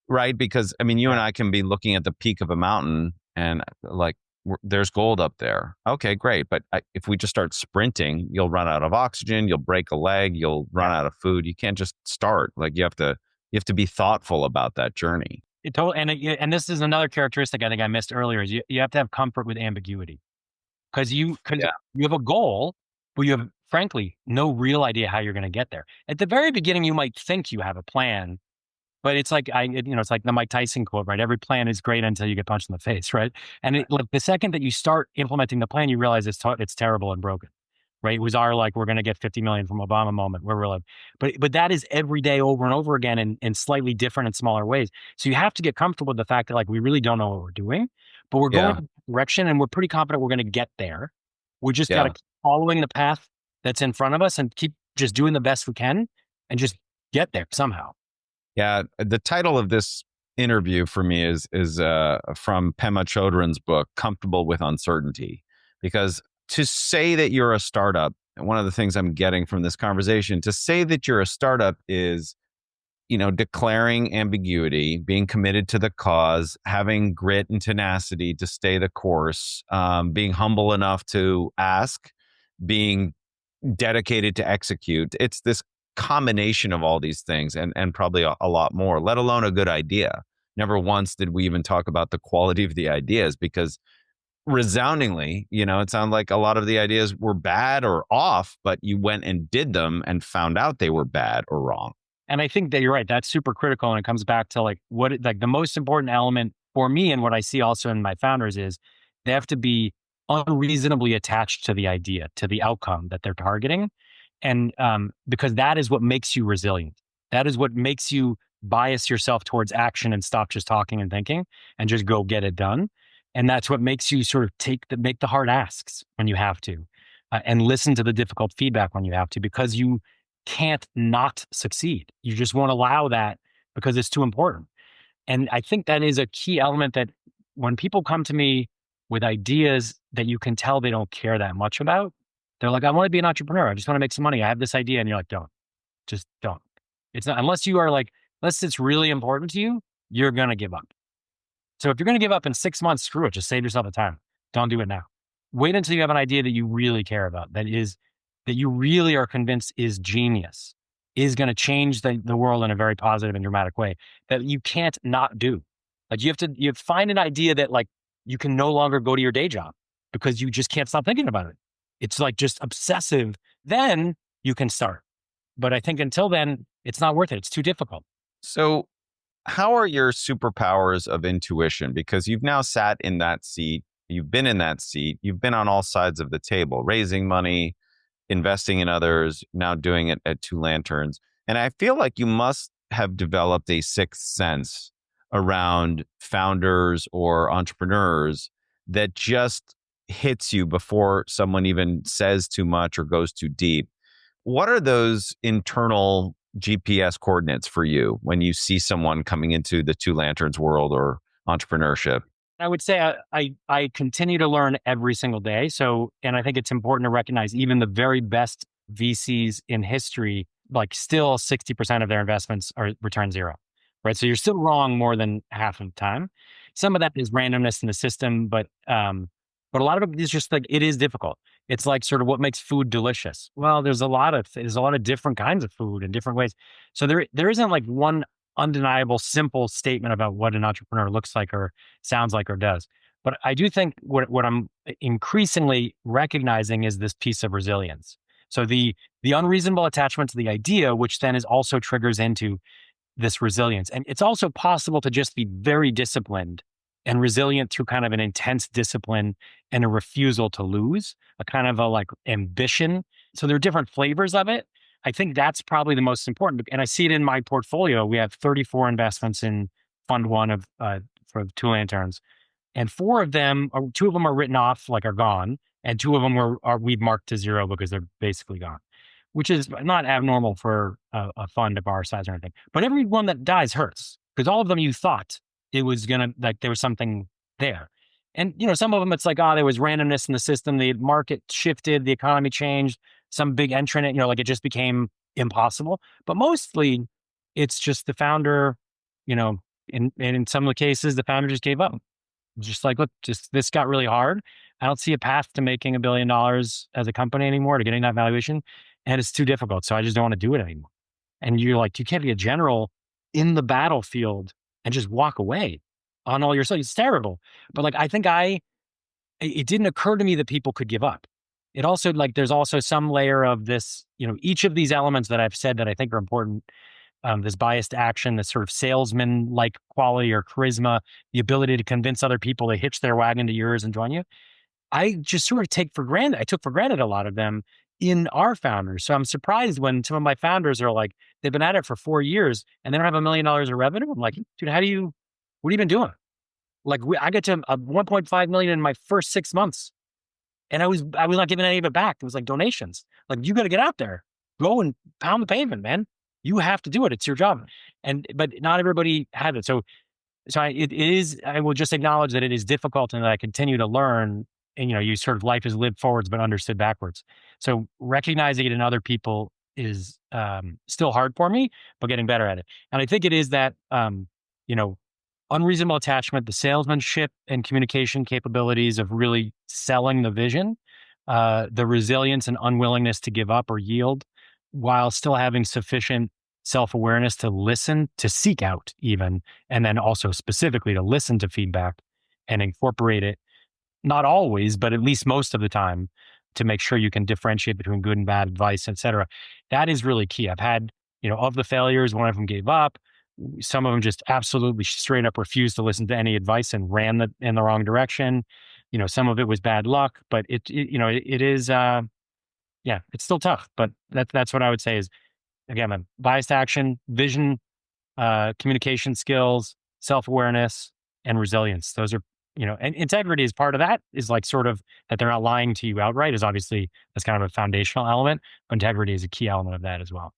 right, because I mean, you and I can be looking at the peak of a mountain and like, there's gold up there. Okay, great. But if we just start sprinting, you'll run out of oxygen, you'll break a leg, you'll run out of food. You can't just start. Like you have to be thoughtful about that journey. And this is another characteristic I think I missed earlier is you have to have comfort with ambiguity, because you have a goal, but you have frankly no real idea how you're going to get there. At the very beginning, you might think you have a plan, but it's like it's like the Mike Tyson quote, right? Every plan is great until you get punched in the face, right? And like the second that you start implementing the plan, you realize it's terrible and broken, right? It was our like we're going to get 50 million from Obama moment where we're like, but that is every day over and over again in slightly different and smaller ways. So you have to get comfortable with the fact that like we really don't know what we're doing, but we're going in a direction and we're pretty confident we're going to get there. We just got to keep following the path that's in front of us and keep just doing the best we can and just get there somehow. Yeah, the title of this interview for me is from Pema Chodron's book, Comfortable with Uncertainty. Because to say that you're a startup, and one of the things I'm getting from this conversation, to say that you're a startup is, declaring ambiguity, being committed to the cause, having grit and tenacity to stay the course, being humble enough to ask, being dedicated to execute. It's this combination of all these things and probably a lot more, let alone a good idea. Never once did we even talk about the quality of the ideas, because resoundingly, it sounded like a lot of the ideas were bad or off, but you went and did them and found out they were bad or wrong. And I think that you're right. That's super critical. And it comes back to like the most important element for me and what I see also in my founders is they have to be unreasonably attached to the idea, to the outcome that they're targeting. And because that is what makes you resilient. That is what makes you bias yourself towards action and stop just talking and thinking and just go get it done. And that's what makes you sort of make the hard asks when you have to and listen to the difficult feedback when you have to, because you can't not succeed. You just won't allow that because it's too important. And I think that is a key element that when people come to me with ideas that you can tell they don't care that much about, they're like, I want to be an entrepreneur. I just want to make some money. I have this idea. And you're like, just don't. It's not, unless you are like, unless it's really important to you, you're going to give up. So if you're going to give up in 6 months, screw it. Just save yourself the time. Don't do it now. Wait until you have an idea that you really care about, that you really are convinced is genius, is going to change the world in a very positive and dramatic way, that you can't not do. Like you have to find an idea that like you can no longer go to your day job because you just can't stop thinking about it. It's like just obsessive. Then you can start. But I think until then, it's not worth it. It's too difficult. So how are your superpowers of intuition? Because you've now sat in that seat. You've been in that seat. You've been on all sides of the table, raising money, investing in others, now doing it at Two Lanterns. And I feel like you must have developed a sixth sense around founders or entrepreneurs that just hits you before someone even says too much or goes too deep. What are those internal GPS coordinates for you when you see someone coming into the Two Lanterns world or entrepreneurship? I would say I continue to learn every single day. So, and I think it's important to recognize even the very best VCs in history, like still 60% of their investments are return zero, right? So you're still wrong more than half of the time. Some of that is randomness in the system, but a lot of it is just like, it is difficult. It's like sort of what makes food delicious. Well, there's a lot of different kinds of food in different ways. So there isn't like one undeniable, simple statement about what an entrepreneur looks like or sounds like or does. But I do think what I'm increasingly recognizing is this piece of resilience. So the unreasonable attachment to the idea, which then is also triggers into this resilience. And it's also possible to just be very disciplined and resilient through kind of an intense discipline and a refusal to lose, a kind of a like ambition. So there are different flavors of it. I think that's probably the most important. And I see it in my portfolio. We have 34 investments in fund one of for Two Lanterns. And four of them, or two of them are written off, like are gone. And two of them are we've marked to zero because they're basically gone, which is not abnormal for a fund of our size or anything. But every one that dies hurts because all of them you thought it was gonna, like there was something there. And some of them it's like, oh, there was randomness in the system, the market shifted, the economy changed, some big entrant, like it just became impossible. But mostly it's just the founder, and in some of the cases, the founder just gave up. Just like, look, this got really hard. I don't see a path to making $1 billion as a company anymore, to getting that valuation. And it's too difficult. So I just don't want to do it anymore. And you're like, you can't be a general in the battlefield and just walk away on all your stuff. It's terrible. But like, I think it didn't occur to me that people could give up. It also there's also some layer of this, each of these elements that I've said that I think are important. This biased action, this sort of salesman-like quality or charisma, the ability to convince other people to hitch their wagon to yours and join you. I just sort of took for granted a lot of them in our founders. So I'm surprised when some of my founders are like, they've been at it for 4 years and they don't have $1 million of revenue. I'm like, dude, what have you been doing? Like I got to 1.5 million in my first 6 months. And I was not giving any of it back. It was like donations. Like, you got to get out there, go and pound the pavement, man. You have to do it. It's your job. But not everybody had it. So it is, I will just acknowledge that it is difficult and that I continue to learn. And, you sort of life is lived forwards, but understood backwards. So recognizing it in other people is still hard for me, but getting better at it. And I think it is that, unreasonable attachment, the salesmanship and communication capabilities of really selling the vision, the resilience and unwillingness to give up or yield, while still having sufficient self-awareness to listen, to seek out even, and then also specifically to listen to feedback and incorporate it, not always, but at least most of the time, to make sure you can differentiate between good and bad advice, et cetera. That is really key. I've had, of the failures, one of them gave up. Some of them just absolutely straight up refused to listen to any advice and ran in the wrong direction. Some of it was bad luck, but it is, it's still tough. But that's what I would say is, again, biased action, vision, communication skills, self-awareness, and resilience. Those are, and integrity is part of that, is like sort of that they're not lying to you outright is obviously, that's kind of a foundational element. But integrity is a key element of that as well.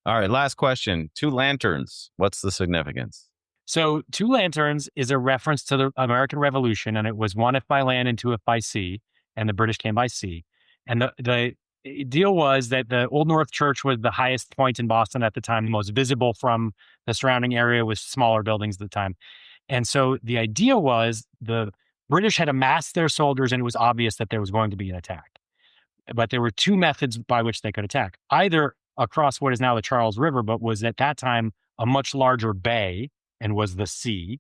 All right, last question. Two Lanterns. What's the significance? So Two Lanterns is a reference to the American Revolution, and it was one if by land and two if by sea, and the British came by sea. And the deal was that the Old North Church was the highest point in Boston at the time, the most visible from the surrounding area with smaller buildings at the time. And so the idea was the British had amassed their soldiers and it was obvious that there was going to be an attack. But there were two methods by which they could attack. Either across what is now the Charles River, but was at that time a much larger bay and was the sea,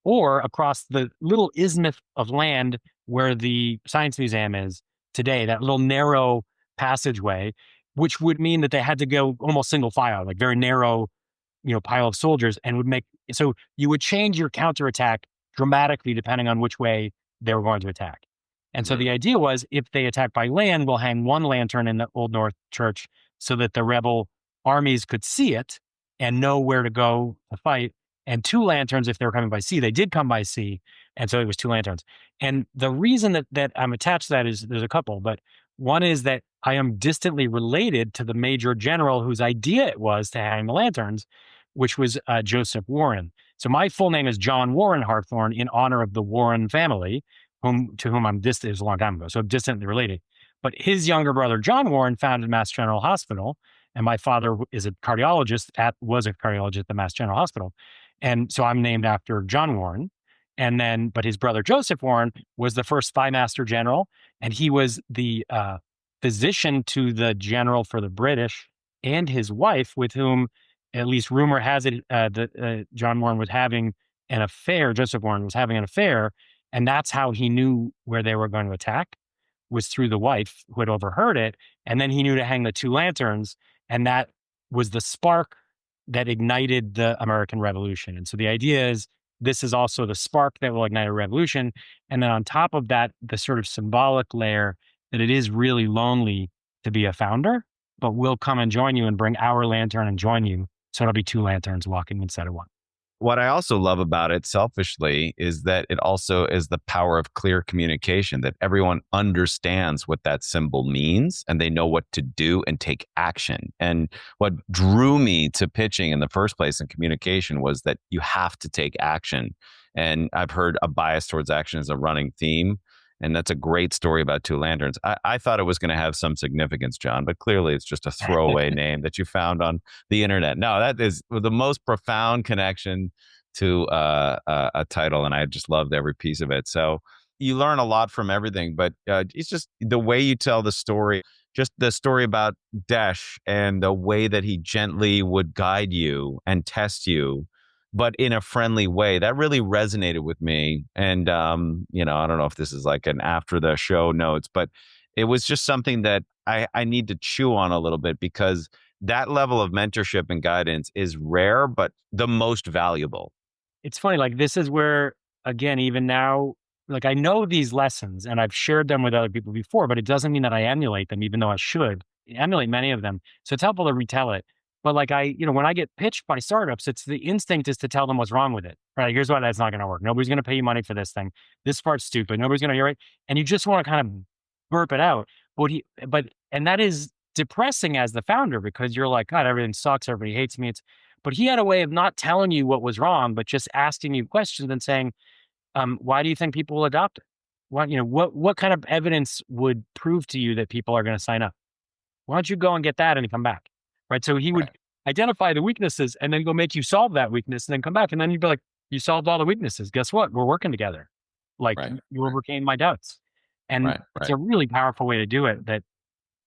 or across the little isthmus of land where the Science Museum is today, that little narrow passageway, which would mean that they had to go almost single file, like very narrow, pile of soldiers, and so you would change your counterattack dramatically depending on which way they were going to attack. And so the idea was, if they attack by land, we'll hang one lantern in the Old North Church so that the rebel armies could see it and know where to go to fight. And two lanterns if they were coming by sea. They did come by sea. And so it was two lanterns. And the reason that I'm attached to that is there's a couple, but one is that I am distantly related to the major general whose idea it was to hang the lanterns, which was Joseph Warren. So my full name is John Warren Harthorne in honor of the Warren family, to whom I'm distant, it was a long time ago, so I'm distantly related. But his younger brother, John Warren, founded Mass General Hospital. And my father was a cardiologist at the Mass General Hospital. And so I'm named after John Warren. And then, but his brother, Joseph Warren, was the first spy master general. And he was the physician to the general for the British, and his wife, with whom, at least rumor has it, that John Warren was having an affair. Joseph Warren was having an affair. And that's how he knew where they were going to attack, was through the wife who had overheard it. And then he knew to hang the two lanterns. And that was the spark that ignited the American Revolution. And so the idea is, this is also the spark that will ignite a revolution. And then on top of that, the sort of symbolic layer that it is really lonely to be a founder, but we'll come and join you and bring our lantern and join you. So it'll be two lanterns walking instead of one. What I also love about it selfishly is that it also is the power of clear communication, that everyone understands what that symbol means and they know what to do and take action. And what drew me to pitching in the first place in communication was that you have to take action. And I've heard a bias towards action as a running theme. And that's a great story about two lanterns. I thought it was going to have some significance, John, but clearly it's just a throwaway name that you found on the internet. No, that is the most profound connection to a title, and I just loved every piece of it. So you learn a lot from everything, but it's just the way you tell the story, just the story about Desh and the way that he gently would guide you and test you, but in a friendly way. That really resonated with me. And, I don't know if this is like an after the show notes, but it was just something that I need to chew on a little bit, because that level of mentorship and guidance is rare, but the most valuable. It's funny, like this is where, again, even now, like I know these lessons and I've shared them with other people before, but it doesn't mean that I emulate them, even though I should emulate many of them. So it's helpful to retell it. But like when I get pitched by startups, it's the instinct is to tell them what's wrong with it. Right? Here's why that's not going to work. Nobody's going to pay you money for this thing. This part's stupid. Nobody's going to hear it. And you just want to kind of burp it out. And that is depressing as the founder, because you're like, God, everything sucks. Everybody hates me. But he had a way of not telling you what was wrong, but just asking you questions and saying, why do you think people will adopt it? What kind of evidence would prove to you that people are going to sign up? Why don't you go and get that and come back? Right. So he would identify the weaknesses and then go make you solve that weakness and then come back. And then you'd be like, you solved all the weaknesses. Guess what? We're working together. Like you overcame my doubts. And it's a really powerful way to do it.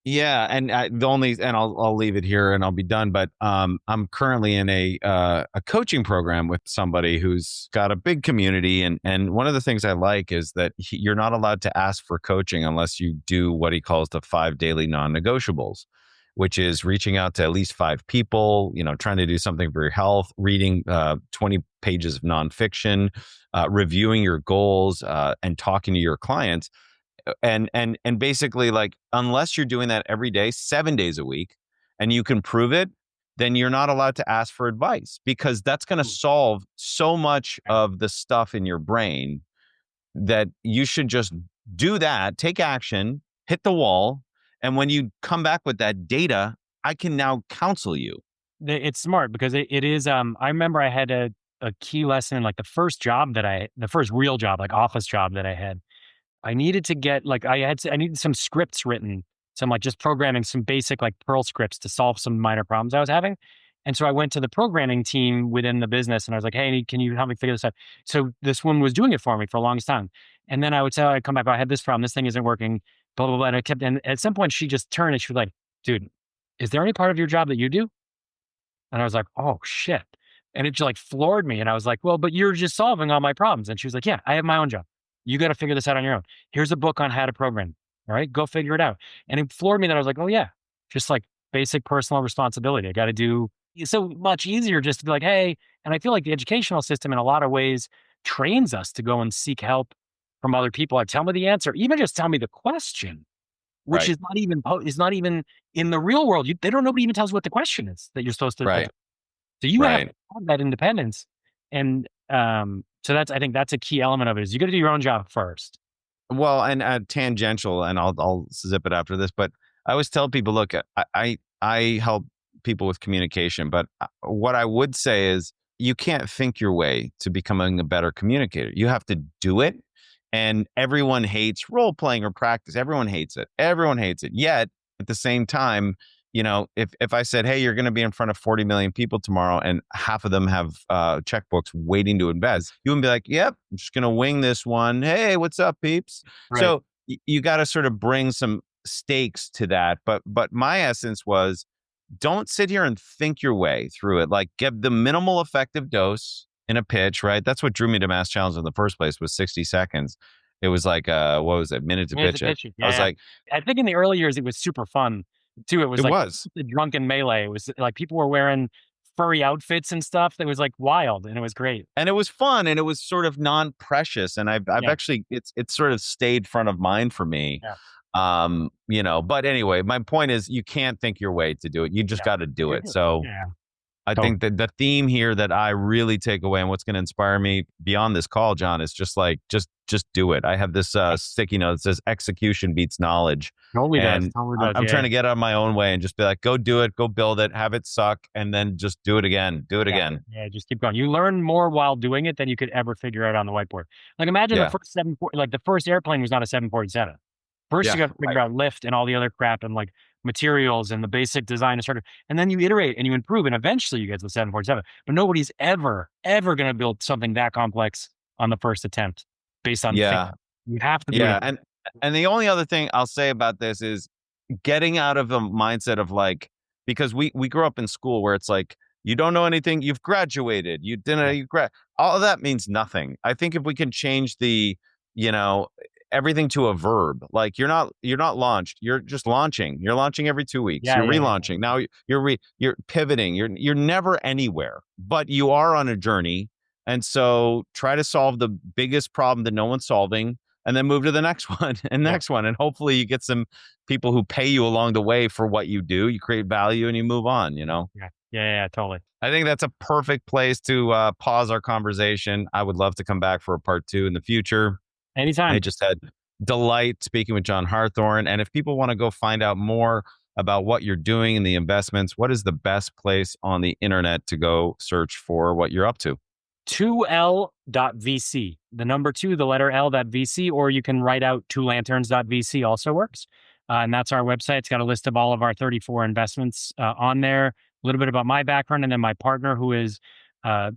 Yeah, and I'll leave it here and I'll be done. But I'm currently in a coaching program with somebody who's got a big community, and one of the things I like is that you're not allowed to ask for coaching unless you do what he calls the 5 daily non-negotiables, which is reaching out to at least 5 people, trying to do something for your health, reading 20 pages of nonfiction, reviewing your goals, and talking to your clients. And basically, like, unless you're doing that every day, 7 days a week, and you can prove it, then you're not allowed to ask for advice, because that's going to solve so much of the stuff in your brain that you should just do that, take action, hit the wall. And when you come back with that data, I can now counsel you. It's smart, because it is, I remember I had a key lesson in like the first real job, like office job that I had. I needed to get I needed some scripts written, some like just programming, some basic like Perl scripts to solve some minor problems I was having. And so I went to the programming team within the business and I was like, hey, can you help me figure this out? So this one was doing it for me for the longest time. And then I would say, I'd come back, I had this problem, this thing isn't working, blah, blah, blah. And at some point she just turned and she was like, dude, is there any part of your job that you do? And I was like, oh shit. And it just like floored me. And I was like, well, but you're just solving all my problems. And she was like, yeah, I have my own job. You got to figure this out on your own. Here's a book on how to program. All right, go figure it out. And it floored me that I was like, oh yeah, just like basic personal responsibility. I got to do. It's so much easier just to be like, hey, and I feel like the educational system in a lot of ways trains us to go and seek help from other people. Tell me the answer, even just tell me the question, which is not even in the real world. Nobody even tells you what the question is that you're supposed to. Right. So you have to have that independence. And so I think that's a key element of it, is you got to do your own job first. Well, and tangential, and I'll zip it after this, but I always tell people, look, I help people with communication, but what I would say is you can't think your way to becoming a better communicator. You have to do it. And everyone hates role playing or practice. Everyone hates it. Everyone hates it. Yet at the same time, if I said, hey, you're going to be in front of 40 million people tomorrow and half of them have checkbooks waiting to invest, you would be like, yep, I'm just going to wing this one. Hey, what's up, peeps? Right. So you got to sort of bring some stakes to that. But my essence was, don't sit here and think your way through it. Like, give the minimal effective dose in a pitch, right? That's what drew me to MassChallenge in the first place, was 60 seconds. It was like, what was it? Minute to pitch it. Yeah, I was like, I think in the early years, it was super fun too. It was the drunken melee. It was like people were wearing furry outfits and stuff. That was like wild, and it was great. And it was fun, and it was sort of non-precious. And I've actually, it's sort of stayed front of mind for me. Yeah. But anyway, my point is, you can't think your way to do it. You just got to do it. So I think that the theme here that I really take away, and what's going to inspire me beyond this call, John, is just do it. I have this sticky note that says execution beats knowledge. Totally does. I'm trying to get out of my own way and just be like, go do it, go build it, have it suck, and then just do it again. Do it again. Yeah, just keep going. You learn more while doing it than you could ever figure out on the whiteboard. Like, imagine the first the first airplane was not a 747. First, you got to figure out lift and all the other crap and like materials and the basic design and structure. And then you iterate and you improve, and eventually you get to the 747. But nobody's ever going to build something that complex on the first attempt based on thinking. You have to do it. And the only other thing I'll say about this is getting out of the mindset of like, because we grew up in school where it's like, you don't know anything, you've graduated, all of that means nothing. I think if we can change the, everything to a verb, like you're not launched, you're just launching. You're launching every 2 weeks. You're relaunching. Now you're pivoting. You're never anywhere, but you are on a journey. And so try to solve the biggest problem that no one's solving, and then move to the next one and next one. And hopefully you get some people who pay you along the way for what you do. You create value and you move on, Yeah, totally. I think that's a perfect place to pause our conversation. I would love to come back for a part 2 in the future. Anytime. I just had delight speaking with John Harthorne. And if people want to go find out more about what you're doing in the investments, what is the best place on the internet to go search for what you're up to? 2L.vc. The number 2, the letter L.vc, or you can write out 2lanterns.vc also works. And that's our website. It's got a list of all of our 34 investments on there, a little bit about my background, and then my partner, who is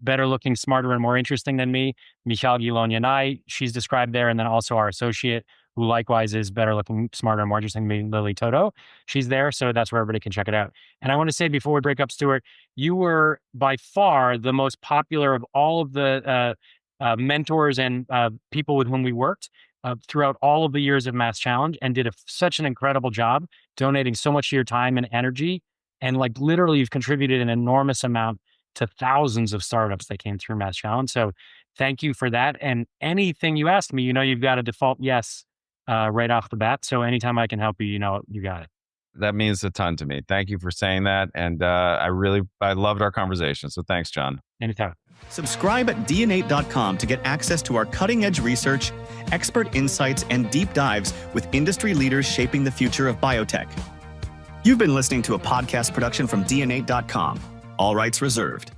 better looking, smarter, and more interesting than me, Michal Gilon-Yanai. She's described there. And then also our associate, who likewise is better looking, smarter, and more interesting than me, Lily Toto. She's there. So that's where everybody can check it out. And I want to say before we break up, Stuart, you were by far the most popular of all of the mentors and people with whom we worked throughout all of the years of MassChallenge, and did such an incredible job donating so much of your time and energy. And like literally you've contributed an enormous amount to thousands of startups that came through MassChallenge. So thank you for that. And anything you ask me, you've got a default yes right off the bat. So anytime I can help you, you got it. That means a ton to me. Thank you for saying that. And I loved our conversation. So thanks, John. Anytime. Subscribe at d8.com to get access to our cutting-edge research, expert insights, and deep dives with industry leaders shaping the future of biotech. You've been listening to a podcast production from d8.com. All rights reserved.